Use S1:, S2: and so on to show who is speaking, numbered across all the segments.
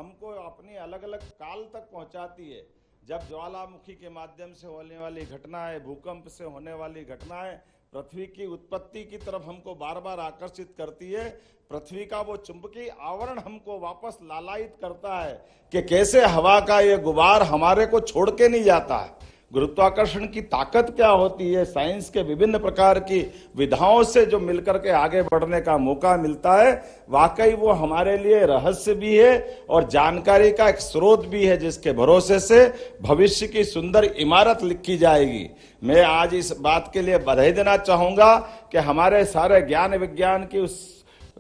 S1: हमको अपनी अलग अलग काल तक पहुंचाती है। जब ज्वालामुखी के माध्यम से होने वाली घटनाएं, भूकंप से होने वाली घटनाएं पृथ्वी की उत्पत्ति की तरफ हमको बार बार आकर्षित करती है, पृथ्वी का वो चुंबकीय आवरण हमको वापस लालायित करता है कि कैसे हवा का ये गुबार हमारे को छोड़ के नहीं जाता है। गुरुत्वाकर्षण की ताकत क्या होती है, साइंस के विभिन्न प्रकार की विधाओं से जो मिलकर के आगे बढ़ने का मौका मिलता है, वाकई वो हमारे लिए रहस्य भी है और जानकारी का एक स्रोत भी है, जिसके भरोसे से भविष्य की सुंदर इमारत लिखी जाएगी। मैं आज इस बात के लिए बधाई देना चाहूंगा कि हमारे सारे ज्ञान विज्ञान की उस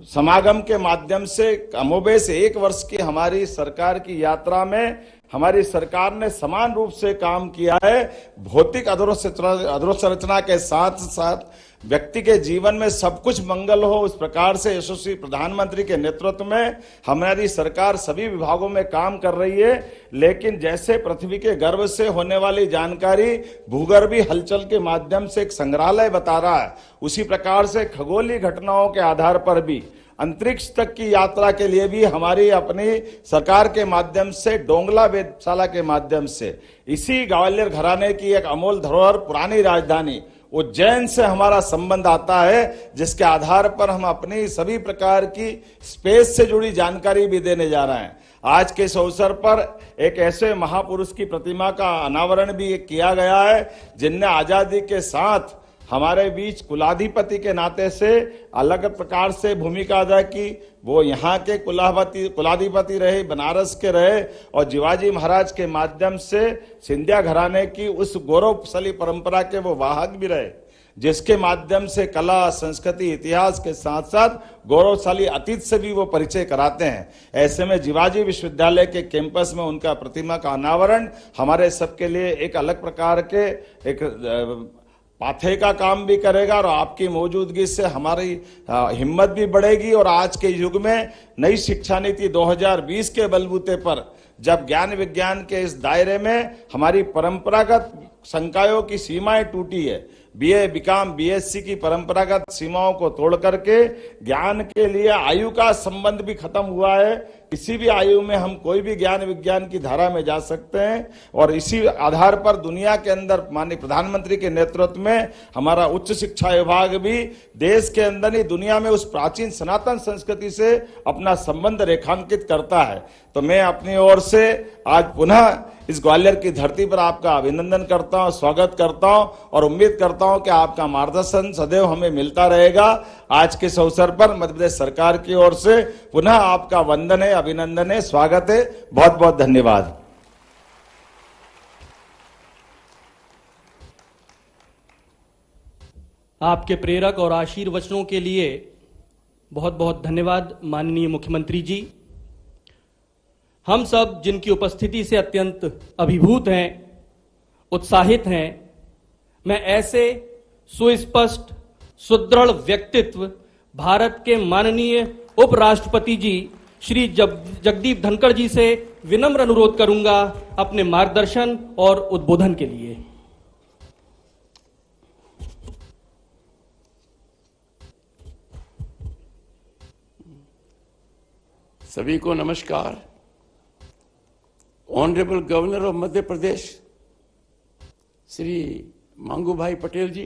S1: समागम के माध्यम से कमोबेश 1 वर्ष की हमारी सरकार की यात्रा में हमारी सरकार ने समान रूप से काम किया है। भौतिक अधोसंरचना के साथ साथ व्यक्ति के जीवन में सब कुछ मंगल हो, उस प्रकार से यशस्वी प्रधानमंत्री के नेतृत्व में हमारी सरकार सभी विभागों में काम कर रही है। लेकिन जैसे पृथ्वी के गर्भ से होने वाली जानकारी भूगर्भीय हलचल के माध्यम से एक संग्रहालय बता रहा है, उसी प्रकार से खगोलीय घटनाओं के आधार पर भी अंतरिक्ष तक की यात्रा के लिए भी हमारी अपनी सरकार के माध्यम से डोंगला वेधशाला के माध्यम से इसी ग्वालियर घराने की एक अमोल धरोहर पुरानी राजधानी उज्जैन से हमारा संबंध आता है, जिसके आधार पर हम अपनी सभी प्रकार की स्पेस से जुड़ी जानकारी भी देने जा रहे हैं। आज के इस अवसर पर एक ऐसे महापुरुष की प्रतिमा का अनावरण भी किया गया है, जिनने आजादी के साथ हमारे बीच कुलाधिपति के नाते से अलग प्रकार से भूमिका अदा की। वो यहाँ के कुलाधिपति रहे, बनारस के रहे और शिवाजी महाराज के माध्यम से सिंधिया घराने की उस गौरवशाली परंपरा के वो वाहक भी रहे, जिसके माध्यम से कला, संस्कृति, इतिहास के साथ साथ गौरवशाली अतीत से भी वो परिचय कराते हैं। ऐसे में शिवाजी विश्वविद्यालय के कैंपस में उनका प्रतिमा का अनावरण हमारे सबके लिए एक अलग प्रकार के एक पाथे का काम भी करेगा और आपकी मौजूदगी से हमारी हिम्मत भी बढ़ेगी। और आज के युग में नई शिक्षा नीति 2020 के बलबूते पर जब ज्ञान विज्ञान के इस दायरे में हमारी परंपरागत संकायों की सीमाएं टूटी है, बीए, बीकॉम, बीएससी की परंपरागत सीमाओं को तोड़ करके ज्ञान के लिए आयु का संबंध भी खत्म हुआ है। किसी भी आयु में हम कोई भी ज्ञान विज्ञान की धारा में जा सकते हैं और इसी आधार पर दुनिया के अंदर माननीय प्रधानमंत्री के नेतृत्व में हमारा उच्च शिक्षा विभाग भी देश के अंदर ही दुनिया में उस प्राचीन सनातन संस्कृति से अपना संबंध रेखांकित करता है। तो मैं अपनी ओर से आज पुनः इस ग्वालियर की धरती पर आपका अभिनंदन करता हूं, स्वागत करता हूं और उम्मीद करता हूं कि आपका मार्गदर्शन सदैव हमें मिलता रहेगा। आज के इस अवसर पर मध्य प्रदेश सरकार की ओर से पुनः आपका वंदन है, अभिनंदन है, स्वागत है। बहुत बहुत धन्यवाद।
S2: आपके प्रेरक और आशीर्वचनों के लिए बहुत बहुत धन्यवाद माननीय मुख्यमंत्री जी। हम सब जिनकी उपस्थिति से अत्यंत अभिभूत हैं, उत्साहित हैं, मैं ऐसे सुस्पष्ट, सुदृढ़ व्यक्तित्व भारत के माननीय उपराष्ट्रपति जी श्री जगदीप धनखड़ जी से विनम्र अनुरोध करूंगा अपने मार्गदर्शन और उद्बोधन के लिए।
S3: सभी को नमस्कार। Honourable governor of Madhya Pradesh Shri Mangubhai Patel ji,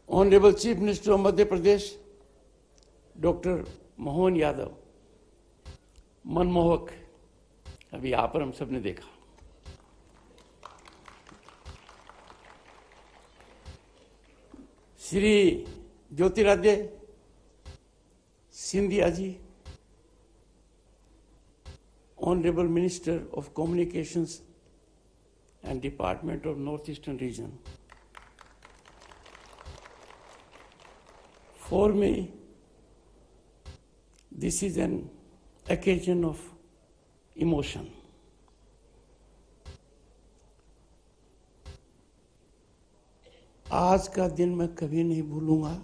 S3: honourable chief minister of Madhya Pradesh doctor Mohan Yadav, मनमोहक अभी यहाँ पर हम सब ने देखा। Shri Jyotiraditya Scindia ji, Honorable Minister of Communications and Department of Northeastern Region. For me, this is an occasion of emotion. आज का दिन मैं कभी नहीं भूलूंगा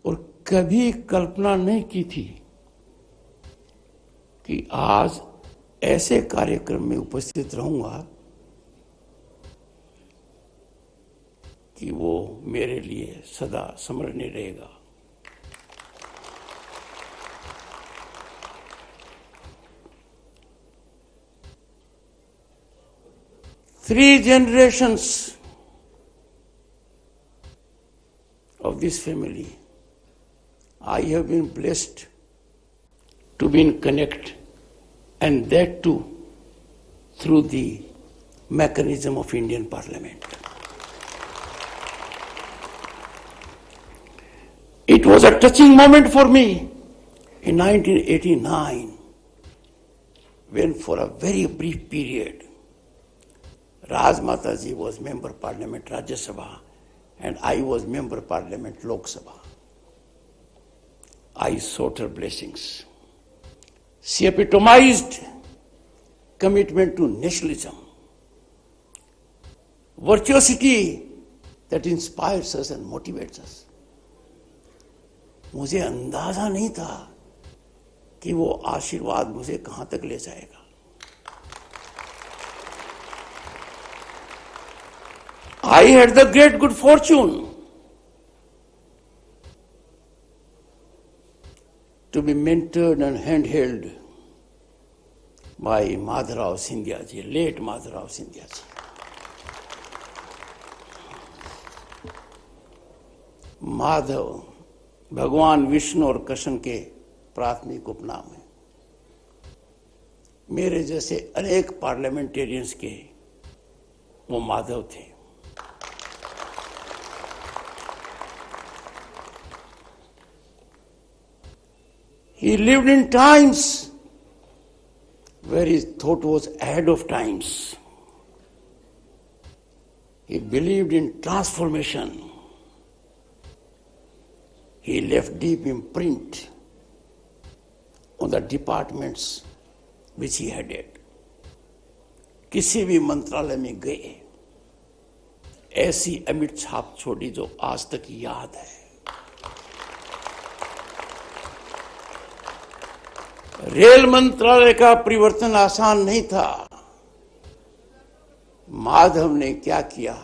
S3: और कभी कल्पना नहीं की थी कि आज ऐसे कार्यक्रम में उपस्थित रहूंगा कि वो मेरे लिए सदा स्मरणीय रहेगा। 3 generations of this family, I have been blessed to be in connect, and that too through the mechanism of Indian Parliament. It was a touching moment for me in 1989, when for a very brief period, Raj Mataji was Member Parliament Rajya Sabha and I was Member Parliament Lok Sabha. I sought her blessings. She epitomized commitment to nationalism, virtuosity that inspires us and motivates us. मुझे अंदाजा नहीं था कि वो आशीर्वाद मुझे कहां तक ले जाएगा. I had the great good fortune to be mentored and handheld by Madhavrao Scindia ji, late Madhavrao Scindia ji. Madhav भगवान विष्णु और कृष्ण के प्राथमिक उपनाम है. मेरे जैसे अनेक पार्लियामेंटेरियंस के वो माधव थे. He lived in times where his thought was ahead of times. He believed in transformation. He left deep imprint on the departments which he headed. किसी भी मंत्रालय में गए, ऐसी अमिट छाप छोड़ी जो आज तक याद है. रेल मंत्रालय का परिवर्तन आसान नहीं था. माधव ने क्या किया,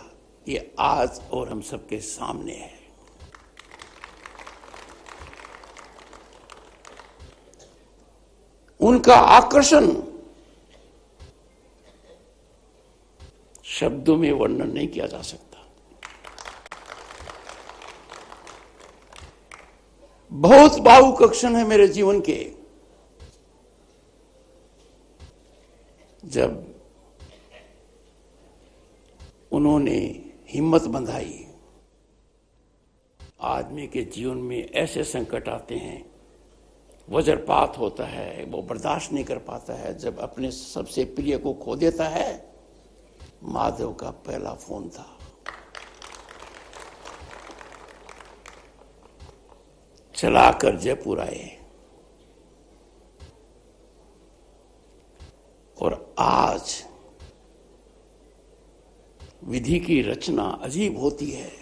S3: ये आज और हम सबके सामने है. उनका आकर्षण शब्दों में वर्णन नहीं किया जा सकता. बहुत भावुक क्षण है मेरे जीवन के, जब उन्होंने हिम्मत बंधाई. आदमी के जीवन में ऐसे संकट आते हैं, वज्रपात होता है, वो बर्दाश्त नहीं कर पाता है, जब अपने सबसे प्रिय को खो देता है. माधव का पहला फोन था. चलाकर जयपुर आए और आज विधि की रचना अजीब होती है.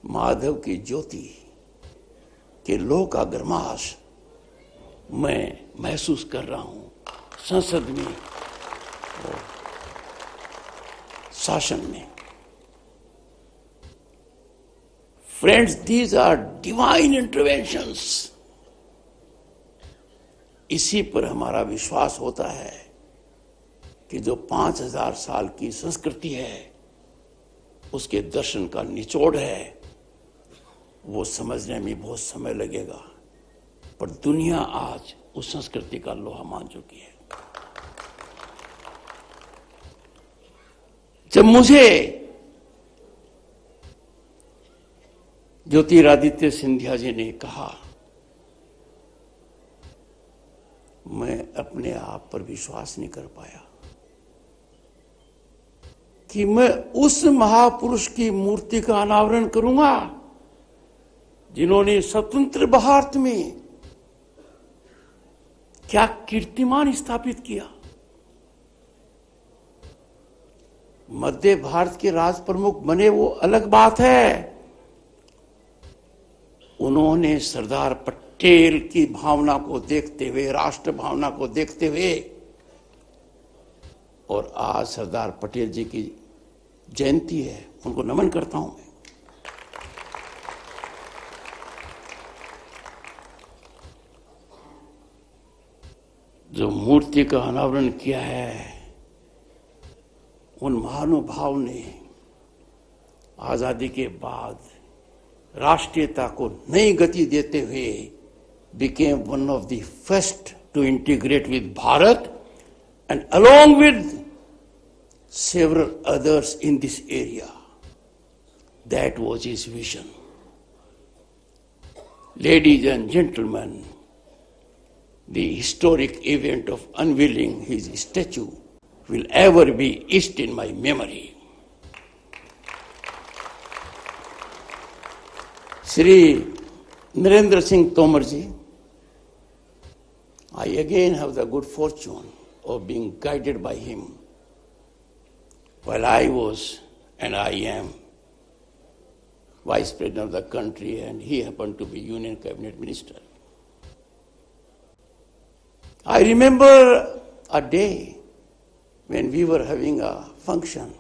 S3: माधव की ज्योति के लोह का गर्माश मैं महसूस कर रहा हूं संसद में और शासन में. Friends, these are divine interventions. इसी पर हमारा विश्वास होता है कि जो 5000 साल की संस्कृति है, उसके दर्शन का निचोड़ है, वो समझने में बहुत समय लगेगा, पर दुनिया आज उस संस्कृति का लोहा मान चुकी है. जब मुझे ज्योतिरादित्य सिंधिया जी ने कहा, मैं अपने आप पर विश्वास नहीं कर पाया कि मैं उस महापुरुष की मूर्ति का अनावरण करूंगा जिन्होंने स्वतंत्र भारत में क्या कीर्तिमान स्थापित किया. मध्य भारत के राज प्रमुख बने वो अलग बात है, उन्होंने सरदार पटेल की भावना को देखते हुए, राष्ट्र भावना को देखते हुए, और आज सरदार पटेल जी की जयंती है, उनको नमन करता हूं मैं. जो मूर्ति का अनावरण किया है, उन महानुभाव ने आजादी के बाद राष्ट्रीयता को नई गति देते हुए became one of the first to integrate with Bharat and along with several others in this area. That was his vision. Ladies and gentlemen, the historic event of unveiling his statue will ever be etched in my memory. Shri Narendra Singh Tomar ji, I again have the good fortune of being guided by him while I was and I am Vice President of the country and he happened to be Union Cabinet Minister. I remember a day when we were having a function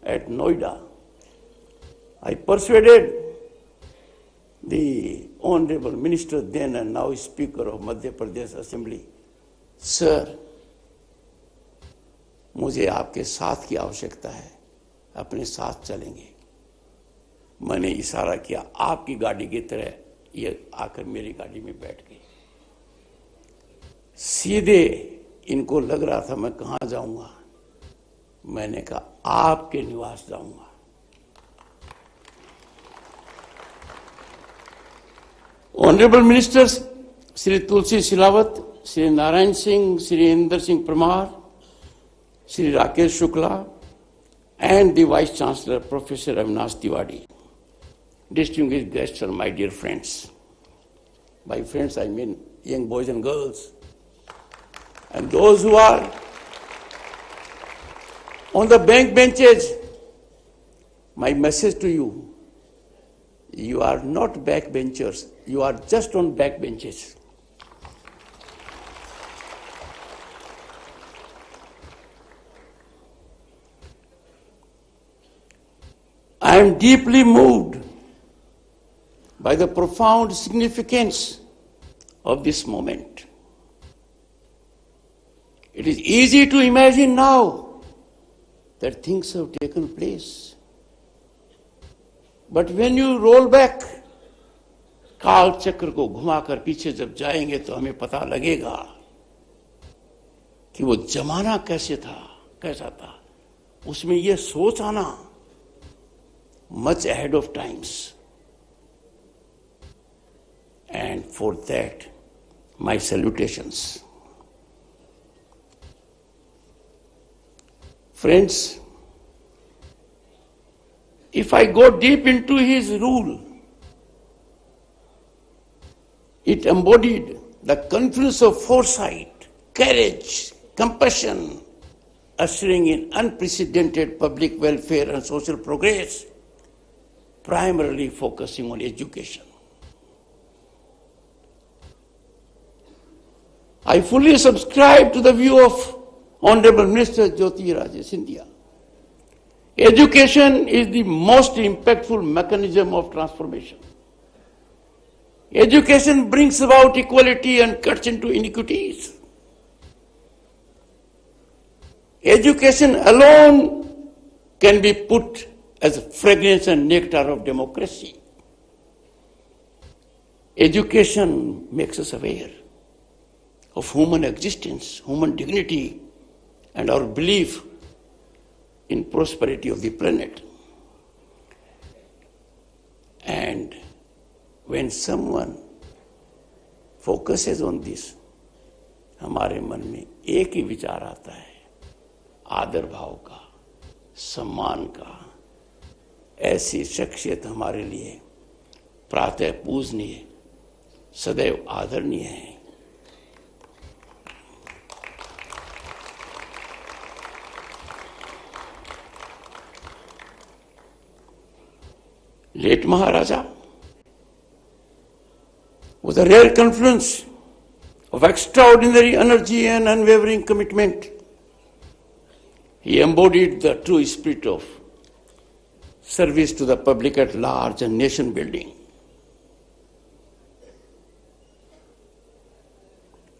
S3: at Noida. I persuaded the Honorable Minister then and now Speaker of Madhya Pradesh Assembly, Sir, मुझे आपके साथ की आवश्यकता है, अपने साथ चलेंगे। मैंने इशारा किया, आपकी गाड़ी की तरह ये आकर मेरी गाड़ी में बैठ गए। सीधे इनको लग रहा था मैं कहाँ जाऊंगा, मैंने कहा आपके निवास जाऊंगा। Honorable Ministers, Shri Tulsi Silawat, Shri Narayan Singh, Shri Inder Singh Parmar, Shri Rakesh Shukla, and the Vice Chancellor, Professor Avinash Tiwari. Distinguished guests and my dear friends. By friends, I mean young boys and girls. And those who are on the bank benches, my message to you, you are not backbenchers, you are just on backbenches. I am deeply moved by the profound significance of this moment. It is easy to imagine now that things have taken place. But when you roll back, काल चक्र को घुमाकर पीछे जब जाएंगे तो हमें पता लगेगा कि वो जमाना कैसा था, उसमें ये सोच आना much ahead of times. And for that, my salutations. Friends, if I go deep into his rule, it embodied the confluence of foresight, courage, compassion, ushering in unprecedented public welfare and social progress, primarily focusing on education. I fully subscribe to the view of Honorable Minister Jyotiradittya Scindia. Education is the most impactful mechanism of transformation. Education brings about equality and cuts into inequities. Education alone can be put as fragrance and nectar of democracy. Education makes us aware of human existence, human dignity, and our belief in prosperity of the planet. And when someone focuses on this, हमारे मन में एक ही विचार आता है, आदर भाव का, सम्मान का। ऐसी शख्सियत हमारे लिए प्रातः पूजनीय, सदैव आदरणीय है। Late Maharaja was a rare confluence of extraordinary energy and unwavering commitment. He embodied the true spirit of service to the public at large and nation building.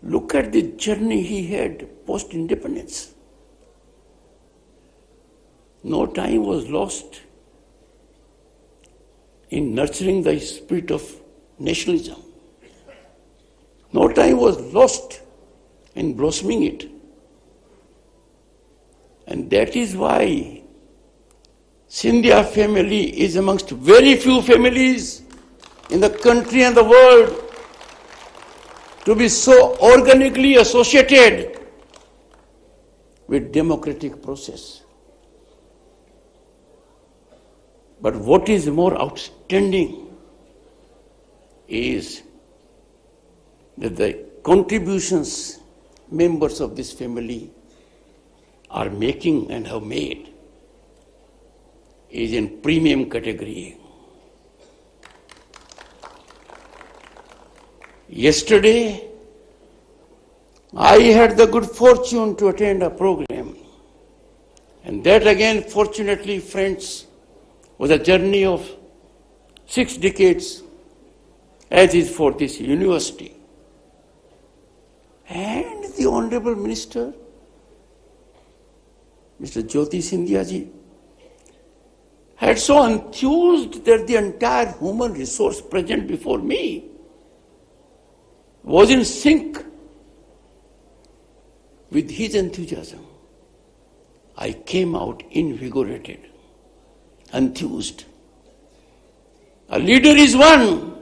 S3: Look at the journey he had post-independence. No time was lost in nurturing the spirit of nationalism. No time was lost in blossoming it. And that is why Scindia family is amongst very few families in the country and the world to be so organically associated with democratic process. But what is more outstanding is that the contributions members of this family are making and have made is in premium category. Yesterday, I had the good fortune to attend a program, and that again, fortunately, friends, was a journey of 6 decades, as is for this university. And the Honorable Minister, Mr. Jyoti Scindia ji, had so enthused that the entire human resource present before me was in sync with his enthusiasm. I came out invigorated, enthused. A leader is one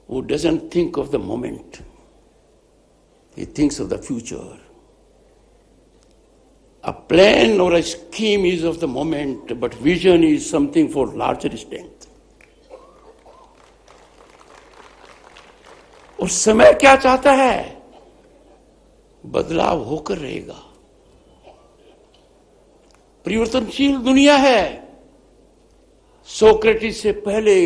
S3: who doesn't think of the moment. He thinks of the future. A plan or a scheme is of the moment, but vision is something for larger extent. और समय क्या चाहता है? बदलाव होकर रहेगा। परिवर्तनशील दुनिया है। सोक्रेटिस से पहले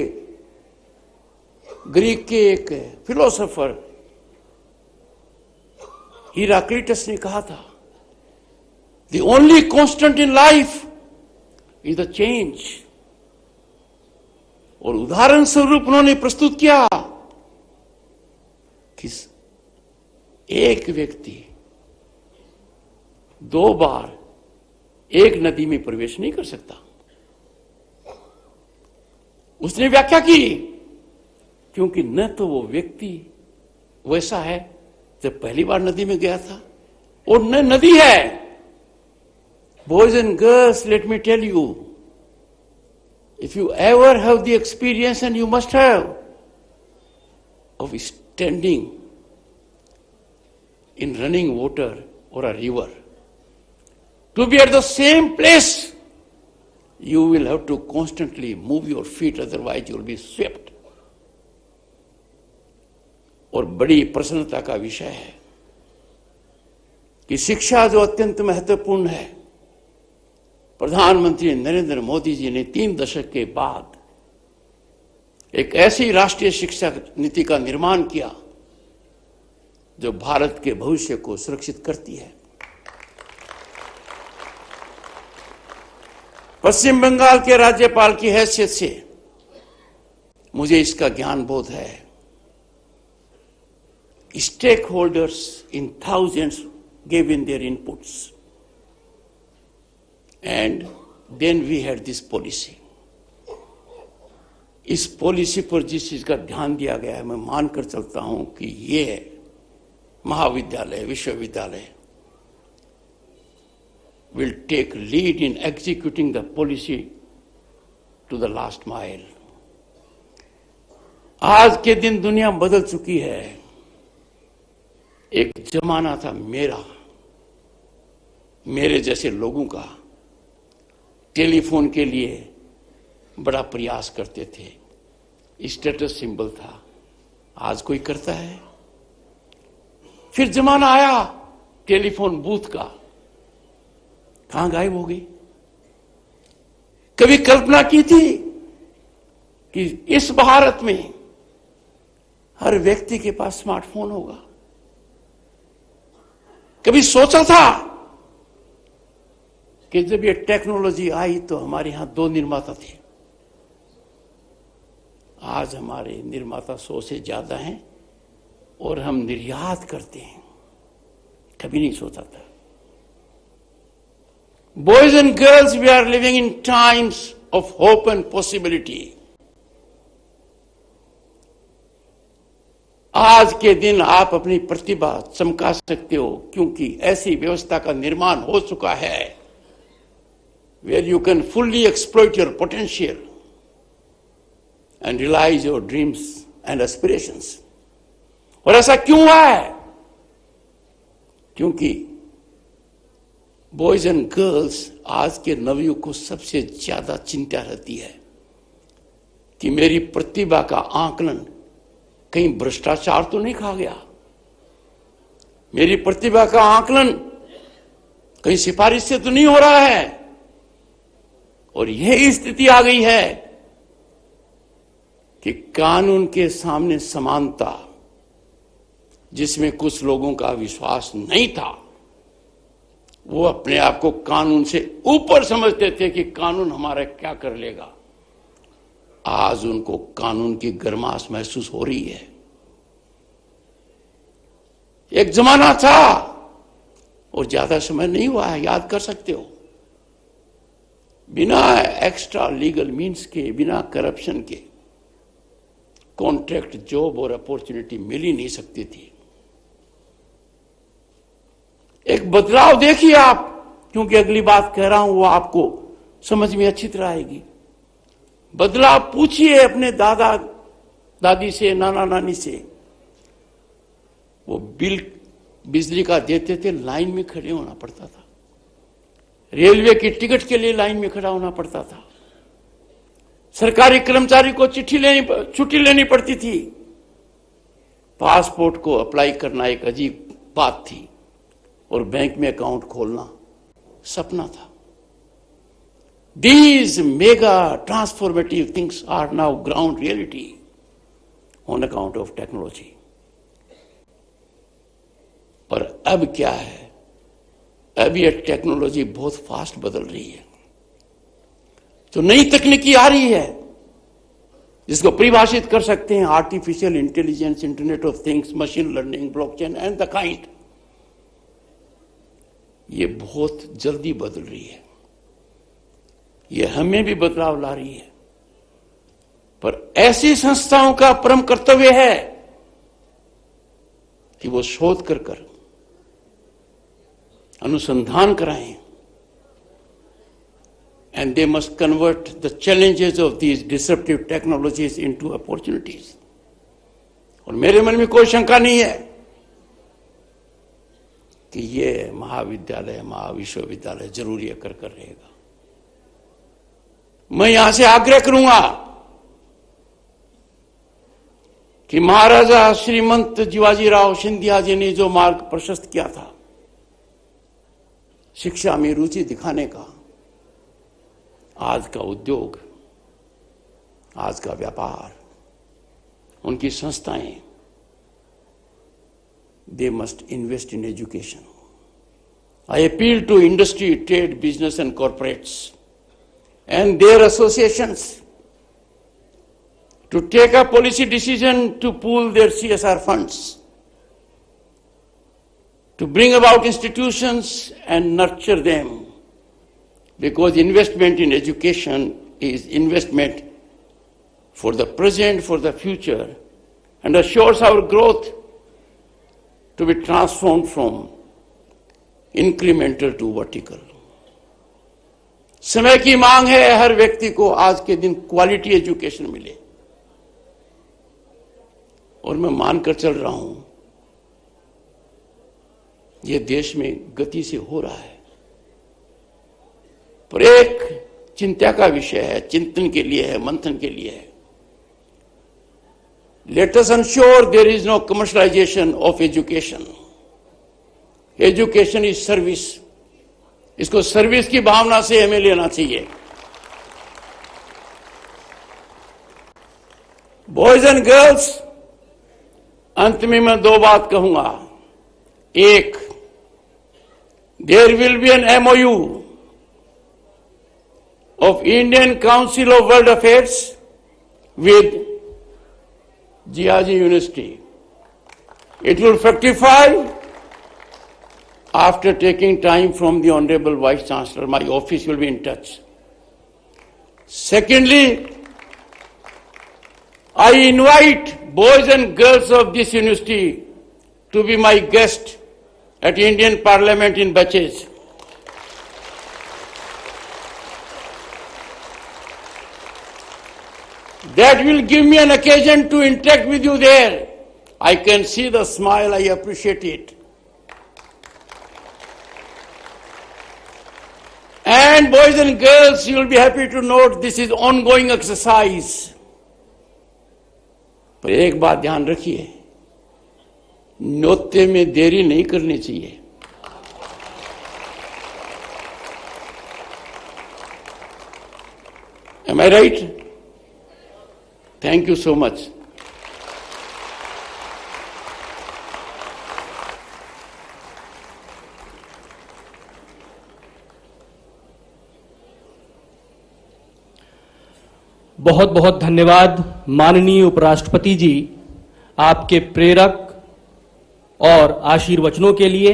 S3: ग्रीक के एक फिलोसोफर हिराक्लिटस ने कहा था, The only constant in life is the change. और उदाहरण स्वरूप उन्होंने प्रस्तुत किया कि एक व्यक्ति 2 बार एक नदी में प्रवेश नहीं कर सकता। उसने व्याख्या की, क्योंकि न तो वो व्यक्ति वैसा है जब पहली बार नदी में गया था, और न नदी है। Boys and girls, let me tell you, if you ever have the experience, and you must have, of standing in running water or a river, to be at the same place, you will have to constantly move your feet, otherwise you will be swept. और बड़ी प्रसन्नता का विषय है कि शिक्षा जो अत्यंत महत्वपूर्ण है, प्रधानमंत्री नरेंद्र मोदी जी ने 3 दशक के बाद एक ऐसी राष्ट्रीय शिक्षा नीति का निर्माण किया जो भारत के भविष्य को सुरक्षित करती है। पश्चिम बंगाल के राज्यपाल की हैसियत से मुझे इसका ज्ञान बोध है। Stake holders in thousands gave in their inputs. And then we had this policy. इस पॉलिसी पर जिस चीज का ध्यान दिया गया है, मैं मानकर चलता हूं कि ये महाविद्यालय, विश्वविद्यालय will take lead in executing the policy to the last mile. आज के दिन दुनिया बदल चुकी है। एक जमाना था मेरे जैसे लोगों का, टेलीफोन के लिए बड़ा प्रयास करते थे, स्टेटस सिंबल था। आज कोई करता है? फिर जमाना आया टेलीफोन बूथ का, कहां गायब हो गई? कभी कल्पना की थी कि इस भारत में हर व्यक्ति के पास स्मार्टफोन होगा? कभी सोचा था कि जब ये टेक्नोलॉजी आई तो हमारे यहां 2 निर्माता थे, आज हमारे निर्माता 100 से ज्यादा हैं और हम निर्यात करते हैं। कभी नहीं सोचा था। Boys and girls, we are living in times of hope and possibility. आज के दिन आप अपनी प्रतिभा चमका सकते हो, क्योंकि ऐसी व्यवस्था का निर्माण हो चुका है where you can fully exploit your potential and realize your dreams and aspirations. और ऐसा क्यों हुआ है? क्योंकि बॉयज एंड गर्ल्स आज के नवयुग को सबसे ज्यादा चिंता रहती है कि मेरी प्रतिभा का आकलन कहीं भ्रष्टाचार तो नहीं खा गया, मेरी प्रतिभा का आकलन कहीं सिफारिश से तो नहीं हो रहा है। और यह स्थिति आ गई है कि कानून के सामने समानता, जिसमें कुछ लोगों का विश्वास नहीं था, वो अपने आप को कानून से ऊपर समझते थे कि कानून हमारा क्या कर लेगा। आज उनको कानून की गर्माश महसूस हो रही है। एक जमाना था, और ज्यादा समय नहीं हुआ है, याद कर सकते हो, बिना एक्स्ट्रा लीगल मीन्स के, बिना करप्शन के कॉन्ट्रैक्ट जॉब और अपॉर्चुनिटी मिल ही नहीं सकती थी। एक बदलाव देखिए आप, क्योंकि अगली बात कह रहा हूं वो आपको समझ में अच्छी तरह आएगी। बदलाव पूछिए अपने दादा दादी से, नाना नानी से। वो बिल बिजली का देते थे, लाइन में खड़े होना पड़ता था। रेलवे की टिकट के लिए लाइन में खड़ा होना पड़ता था। सरकारी कर्मचारी को छुट्टी लेनी पड़ती थी। पासपोर्ट को अप्लाई करना एक अजीब बात थी, और बैंक में अकाउंट खोलना सपना था। These mega transformative things are now ground reality on account of technology. और अब क्या है? अब ये टेक्नोलॉजी बहुत फास्ट बदल रही है। तो नई तकनीकी आ रही है, जिसको परिभाषित कर सकते हैं artificial intelligence, internet of things, machine learning, blockchain and the kind. ये बहुत जल्दी बदल रही है, ये हमें भी बदलाव ला रही है। पर ऐसी संस्थाओं का परम कर्तव्य है कि वो शोध कर अनुसंधान कराएं, and they must convert the challenges of these disruptive technologies into opportunities. और मेरे मन में कोई शंका नहीं है कि ये महाविद्यालय, महाविश्वविद्यालय जरूरी कर रहेगा। मैं यहां से आग्रह करूंगा कि महाराजा श्रीमंत जीवाजीराव सिंधिया जी ने जो मार्ग प्रशस्त किया था शिक्षा में रुचि दिखाने का, आज का उद्योग, आज का व्यापार, उनकी संस्थाएं, they must invest in education. I appeal to industry, trade, business and corporates and their associations to take a policy decision to pool their CSR funds, to bring about institutions and nurture them, because investment in education is investment for the present, for the future, and assures our growth to be transformed from incremental to vertical. समय की मांग है हर व्यक्ति को आज के दिन quality education मिले, और मैं मानकर चल रहा हूं यह देश में गति से हो रहा है। पर एक चिंता का विषय है, चिंतन के लिए है, मंथन के लिए है। Let us ensure there is no commercialization of education. Education is service. इसको सर्विस की भावना से हमें लेना चाहिए। बॉयज एंड गर्ल्स, अंत में मैं दो बात कहूंगा। एक, there will be an MOU of Indian Council of World Affairs with Jiaji University. It will fructify after taking time from the Honorable Vice Chancellor, my office will be in touch. Secondly, I invite boys and girls of this university to be my guest at Indian Parliament in Bachej. That will give me an occasion to interact with you there. I can see the smile, I appreciate it. And boys and girls, you will be happy to note this is ongoing exercise. पर एक बात ध्यान रखिए, न्योते में देरी नहीं करनी चाहिए। Am I right? Thank you so much.
S2: बहुत बहुत धन्यवाद माननीय उपराष्ट्रपति जी, आपके प्रेरक और आशीर्वचनों के लिए।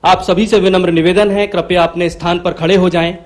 S2: आप सभी से विनम्र निवेदन है, कृपया अपने स्थान पर खड़े हो जाएं।